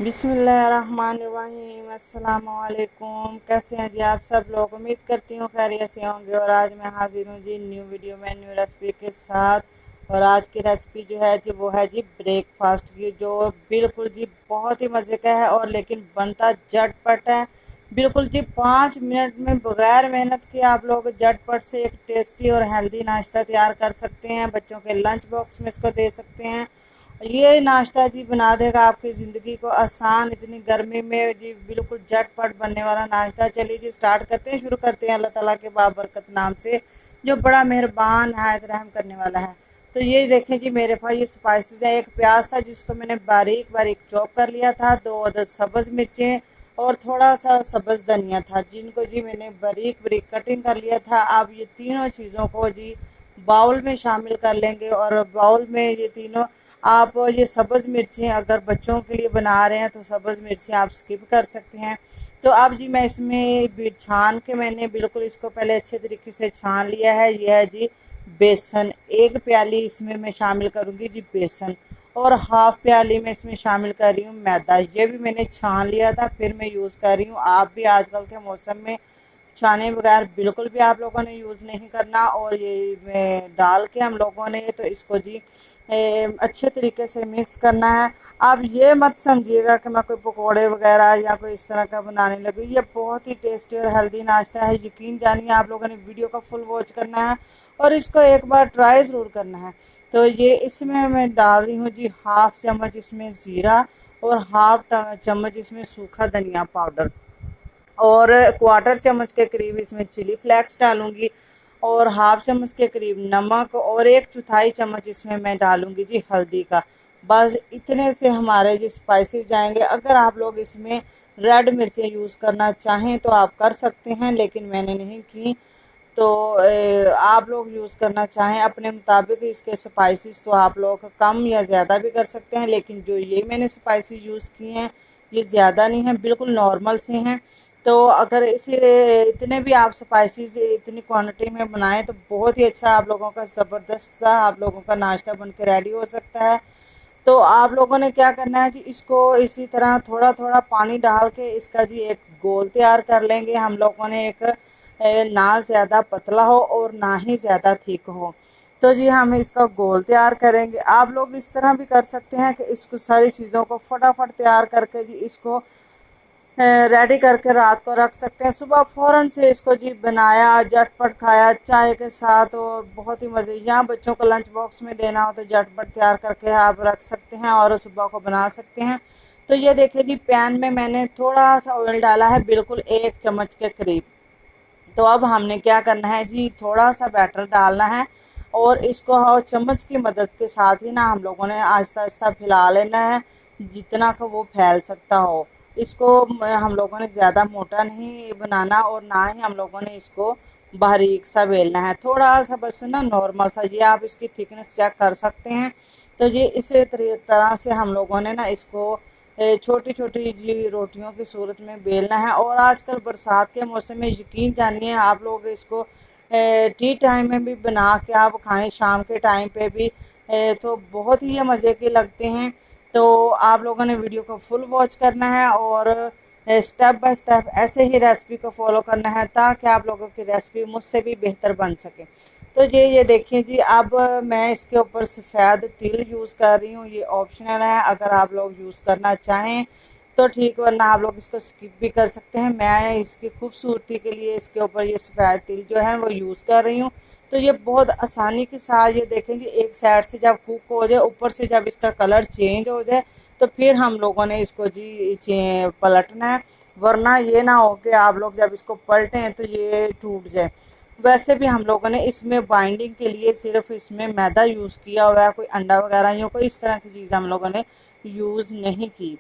بسم اللہ الرحمن الرحیم۔ السلام علیکم، کیسے ہیں جی آپ سب لوگ؟ امید کرتی ہوں خیریت سے ہوں گے، اور آج میں حاضر ہوں جی نیو ویڈیو میں نیو ریسپی کے ساتھ۔ اور آج کی ریسپی جو ہے جی وہ ہے جی بریک فاسٹ کی، جو بالکل جی بہت ہی مزے کا ہے اور لیکن بنتا جٹ پٹ ہے۔ بالکل جی 5 منٹ میں بغیر محنت کے آپ لوگ جٹ پٹ سے ایک ٹیسٹی اور ہیلدی ناشتہ تیار کر سکتے ہیں، بچوں کے لنچ باکس میں اس کو دے سکتے ہیں۔ یہ ناشتہ جی بنا دے گا آپ کی زندگی کو آسان، اتنی گرمی میں جی بالکل جھٹ پٹ بننے والا ناشتہ۔ چلیے جی سٹارٹ کرتے ہیں، شروع کرتے ہیں اللہ تعالیٰ کے بابرکت نام سے، جو بڑا مہربان نہایت رحم کرنے والا ہے۔ تو یہ دیکھیں جی میرے پاس یہ سپائسز ہیں۔ ایک پیاز تھا جس کو میں نے باریک باریک چوپ کر لیا تھا، 2 عدد سبز مرچیں اور تھوڑا سا سبز دھنیا تھا، جن کو جی میں نے باریک باریک کٹنگ کر لیا تھا۔ اب یہ تینوں چیزوں کو جی باؤل میں شامل کر لیں گے، اور باؤل میں یہ تینوں آپ یہ سبز مرچیں اگر بچوں کے لیے بنا رہے ہیں تو سبز مرچیں آپ سکپ کر سکتے ہیں۔ تو اب جی میں اس میں چھان کے میں نے بالکل اس کو پہلے اچھے طریقے سے چھان لیا ہے۔ یہ ہے جی بیسن، 1 پیالی اس میں شامل کروں گی جی بیسن، اور ½ پیالی میں اس میں شامل کر رہی ہوں میدا۔ یہ بھی میں نے چھان لیا تھا پھر میں یوز کر رہی ہوں۔ آپ بھی آج کل کے موسم میں چھانے بغیر بالکل بھی آپ لوگوں نے یوز نہیں کرنا، اور یہ ڈال کے ہم لوگوں نے تو اس کو جی اچھے طریقے سے مکس کرنا ہے۔ آپ یہ مت سمجھیے گا کہ میں کوئی پکوڑے وغیرہ یا کوئی اس طرح کا بنانے لگی، یہ بہت ہی ٹیسٹی اور ہیلدی ناشتہ ہے، یقین جانیے آپ لوگوں نے ویڈیو کا فل واچ کرنا ہے اور اس کو ایک بار ٹرائی ضرور کرنا ہے۔ تو یہ اس میں ڈال رہی ہوں جی ½ چمچ اس میں زیرہ، اور ½ چمچ اس میں سوکھا دھنیا پاؤڈر، اور ¼ چمچ کے قریب اس میں چلی فلیکس ڈالوں گی، اور ½ چمچ کے قریب نمک، اور 1/4 چمچ اس میں ڈالوں گی جی ہلدی کا۔ بس اتنے سے ہمارے جو سپائسز جائیں گے۔ اگر آپ لوگ اس میں ریڈ مرچیں یوز کرنا چاہیں تو آپ کر سکتے ہیں، لیکن میں نے نہیں کی، تو آپ لوگ یوز کرنا چاہیں اپنے مطابق اس کے سپائسز تو آپ لوگ کم یا زیادہ بھی کر سکتے ہیں، لیکن جو یہ میں نے سپائسز یوز کی ہیں یہ زیادہ نہیں ہیں، بالکل نارمل سے ہیں۔ تو اگر اتنے بھی آپ سپائسز اتنی کوانٹٹی میں بنائیں تو بہت ہی اچھا آپ لوگوں کا زبردست سا آپ لوگوں کا ناشتہ بن کے ریڈی ہو سکتا ہے۔ تو آپ لوگوں نے کیا کرنا ہے جی، اس کو اسی طرح تھوڑا تھوڑا پانی ڈال کے اس کا جی ایک گول تیار کر لیں گے ہم لوگوں نے، ایک نہ زیادہ پتلا ہو اور نہ ہی زیادہ تھک ہو۔ تو جی ہم اس کا گول تیار کریں گے۔ آپ لوگ اس طرح بھی کر سکتے ہیں کہ اس کو ساری چیزوں کو فٹافٹ تیار کر کے جی اس کو ریڈی کر کے رات کو رکھ سکتے ہیں، صبح فوراً سے اس کو جی بنایا، جٹ پٹ کھایا چائے کے ساتھ، اور بہت ہی مزے۔ یہاں بچوں کو لنچ باکس میں دینا ہو تو جٹ پٹ تیار کر کے آپ رکھ سکتے ہیں اور صبح کو بنا سکتے ہیں۔ تو یہ دیکھیں جی پین میں نے تھوڑا سا آئل ڈالا ہے، بالکل 1 چمچ کے قریب۔ تو اب ہم نے کیا کرنا ہے جی، تھوڑا سا بیٹر ڈالنا ہے، اور اس کو چمچ کی مدد کے ساتھ ہی نا ہم لوگوں نے آہستہ آہستہ پھیلا لینا ہے، جتنا کہ وہ پھیل سکتا ہو۔ اس کو ہم لوگوں نے زیادہ موٹا نہیں بنانا، اور نہ ہی ہم لوگوں نے اس کو باریک سا بیلنا ہے، تھوڑا سا بس نا نارمل سا۔ یہ آپ اس کی تھکنس چیک کر سکتے ہیں۔ تو یہ اسی طرح سے ہم لوگوں نے نا اس کو چھوٹی چھوٹی جی روٹیوں کی صورت میں بیلنا ہے۔ اور آج کل برسات کے موسم میں یقین جانیے آپ لوگ اس کو ٹی ٹائم میں بھی بنا کے آپ کھائیں، شام کے ٹائم پہ بھی، تو بہت ہی یہ مزے کے لگتے ہیں۔ تو آپ لوگوں نے ویڈیو کو فل واچ کرنا ہے، اور اسٹیپ بائی اسٹیپ ایسے ہی ریسپی کو فالو کرنا ہے، تاکہ آپ لوگوں کی ریسپی مجھ سے بھی بہتر بن سکے۔ تو یہ دیکھیں جی، اب میں اس کے اوپر سفید تل یوز کر رہی ہوں، یہ آپشنل ہے، اگر آپ لوگ یوز کرنا چاہیں تو ٹھیک، ورنہ آپ لوگ اس کو سکپ بھی کر سکتے ہیں۔ میں اس کی خوبصورتی کے لیے اس کے اوپر یہ سفید تل جو ہے وہ یوز کر رہی ہوں۔ تو یہ بہت آسانی کے ساتھ، یہ دیکھیں جی ایک سائڈ سے جب کوک ہو جائے، اوپر سے جب اس کا کلر چینج ہو جائے تو پھر ہم لوگوں نے اس کو جی پلٹنا ہے، ورنہ یہ نہ ہو کہ آپ لوگ جب اس کو پلٹیں تو یہ ٹوٹ جائے۔ ویسے بھی ہم لوگوں نے اس میں بائنڈنگ کے لیے صرف اس میں میدا یوز کیا ہوا ہے، کوئی انڈا وغیرہ یا کوئی اس طرح کی چیز ہم لوگوں نے یوز نہیں کی۔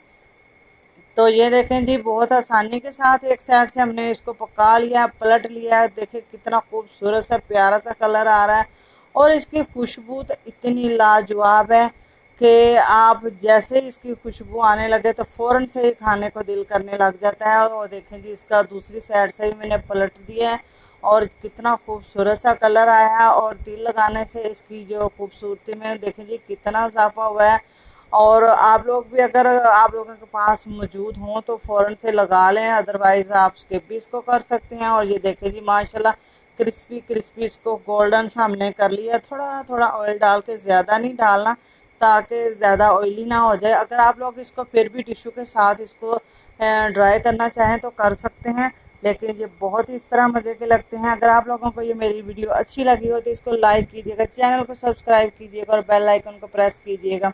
تو یہ دیکھیں جی بہت آسانی کے ساتھ ایک سائڈ سے ہم نے اس کو پکا لیا، پلٹ لیا، دیکھیں کتنا خوبصورت سا پیارا سا کلر آ رہا ہے، اور اس کی خوشبو تو اتنی لاجواب ہے کہ آپ جیسے اس کی خوشبو آنے لگے تو فوراً سے ہی کھانے کو دل کرنے لگ جاتا ہے۔ اور دیکھیں جی اس کا دوسری سائڈ سے بھی میں نے پلٹ دیا ہے، اور کتنا خوبصورت سا کلر آیا ہے، اور تل لگانے سے اس کی جو خوبصورتی میں دیکھیں جی کتنا اضافہ ہوا ہے۔ اور آپ لوگ بھی اگر آپ لوگوں کے پاس موجود ہوں تو فوراً سے لگا لیں، ادروائز آپ اسکپ بھی اس کو کر سکتے ہیں۔ اور یہ دیکھیں جی ماشاءاللہ کرسپی اس کو گولڈن سا ہم نے کر لیا۔ تھوڑا تھوڑا آئل ڈال کے، زیادہ نہیں ڈالنا تاکہ زیادہ آئلی نہ ہو جائے۔ اگر آپ لوگ اس کو پھر بھی ٹیشو کے ساتھ اس کو ڈرائی کرنا چاہیں تو کر سکتے ہیں، لیکن یہ بہت ہی اس طرح مزے کے لگتے ہیں۔ اگر آپ لوگوں کو یہ میری ویڈیو اچھی لگی ہو تو اس کو لائک کیجیے گا، چینل کو سبسکرائب کیجیے گا اور بیل آئیکن کو پریس کیجیے گا۔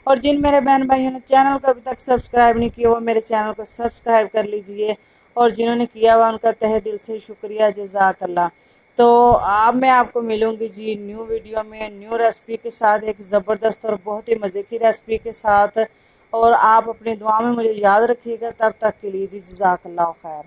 اور جن میرے بہن بھائیوں نے چینل کو ابھی تک سبسکرائب نہیں کیا وہ میرے چینل کو سبسکرائب کر لیجئے، اور جنہوں نے کیا ہوا ان کا تہہ دل سے شکریہ، جزاک اللہ۔ تو اب میں آپ کو ملوں گی جی نیو ویڈیو میں، نیو ریسپی کے ساتھ، ایک زبردست اور بہت ہی مزے کی ریسپی کے ساتھ، اور آپ اپنی دعا میں مجھے یاد رکھیے گا۔ تب تک کے لیے جی جزاک اللہ خیر۔